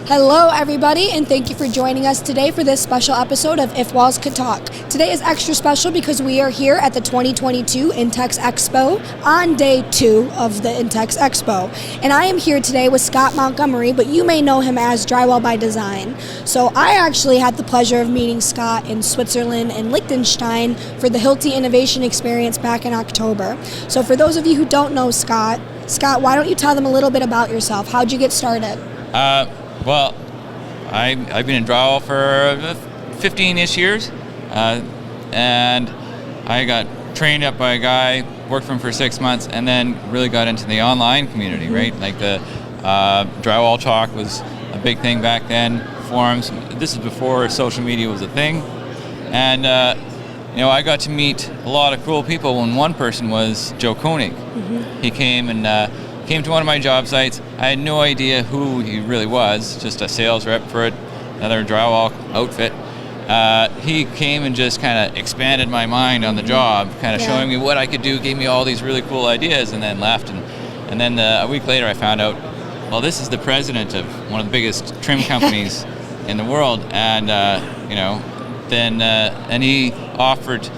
Hello everybody, and thank you for joining us today for this special episode of If Walls Could Talk. Today is extra special because we are here at the 2022 Intex Expo on day 2 of the Intex Expo. And I am here today with Scott Montgomery, but you may know him as Drywall by Design. So I actually had the pleasure of meeting Scott in Switzerland and Liechtenstein for the Hilti Innovation Experience back in October. So for those of you who don't know Scott, why don't you tell them a little bit about yourself? How'd you get started? Well, I've been in drywall for 15-ish years, and I got trained up by a guy, worked for him for 6 months, and then really got into the online community, right? Like the drywall talk was a big thing back then, forums. This is before social media was a thing, and I got to meet a lot of cool people. When one person was Joe Koenig. He came and came to one of my job sites. I had no idea who he really was, just a sales rep for another drywall outfit. He came and just kind of expanded my mind on the job, kind of showing me what I could do, gave me all these really cool ideas, and then left. And then a week later I found out, well, this is the president of one of the biggest trim companies in the world. And, then he offered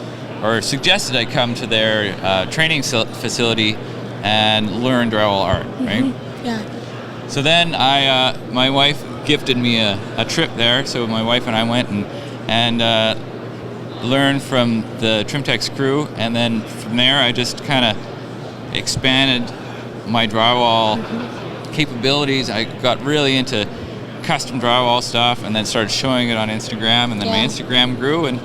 or suggested I come to their training facility and learn drywall art, right? Yeah. So then my wife gifted me a trip there. So my wife and I went and learned from the Trimtex crew, and then from there I just kind of expanded my drywall capabilities. I got really into custom drywall stuff, and then started showing it on Instagram, and then my Instagram grew, and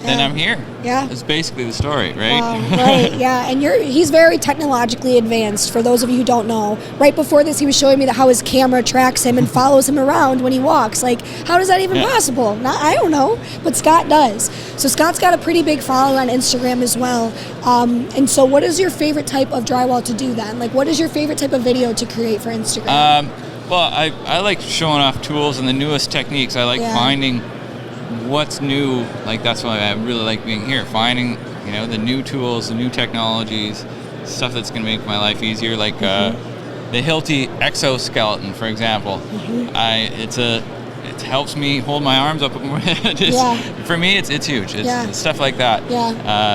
then I'm here. Yeah. That's basically the story, right? Wow, right, yeah. And he's very technologically advanced, for those of you who don't know. Right before this, he was showing me how his camera tracks him and follows him around when he walks. Like, how is that even possible? I don't know, but Scott does. So Scott's got a pretty big following on Instagram as well. And so what is your favorite type of drywall to do then? Like, what is your favorite type of video to create for Instagram? Well, I like showing off tools and the newest techniques. I like finding what's new. Like, that's why I really like being here, finding the new tools, the new technologies, stuff that's going to make my life easier. Like the Hilti exoskeleton, for example. It helps me hold my arms up. For me, it's huge. It's stuff like that.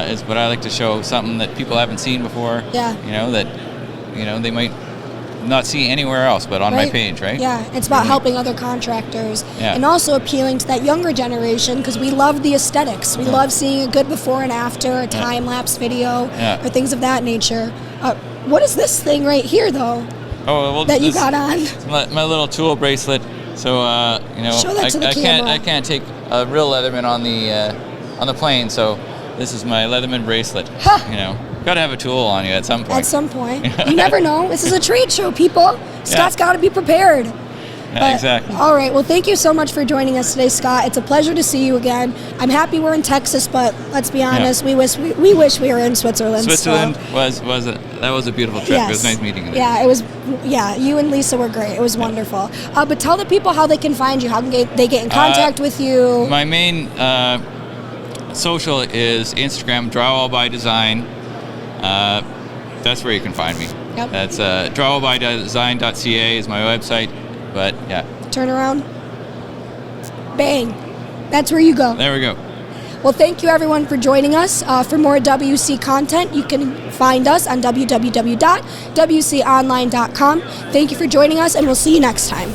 Is what I like to show, something that people haven't seen before. That they might not see anywhere else but on my page, right? Yeah, it's about helping other contractors and also appealing to that younger generation, because we love the aesthetics. We love seeing a good before and after, a time-lapse video, or things of that nature. What is this thing right here, though, that you got on? My little tool bracelet. So, show that to the camera. I can't take a real Leatherman on the plane, so this is my Leatherman bracelet. Got to have a tool on you at some point. At some point. You never know. This is a trade show, people. Scott's got to be prepared. Exactly. All right. Well, thank you so much for joining us today, Scott. It's a pleasure to see you again. I'm happy we're in Texas, but let's be honest, we wish we were in Switzerland. Switzerland was a beautiful trip. Yes. It was nice meeting you. Yeah, it was. Yeah, you and Lisa were great. It was wonderful. But tell the people how they can find you. How can they get in contact with you? My main social is Instagram, Drywall by Design. That's where you can find me. Yep. That's drywallbydesign.ca is my website. But turn around. Bang. That's where you go. There we go. Well, thank you everyone for joining us. For more WC content, you can find us on www.wconline.com. Thank you for joining us, and we'll see you next time.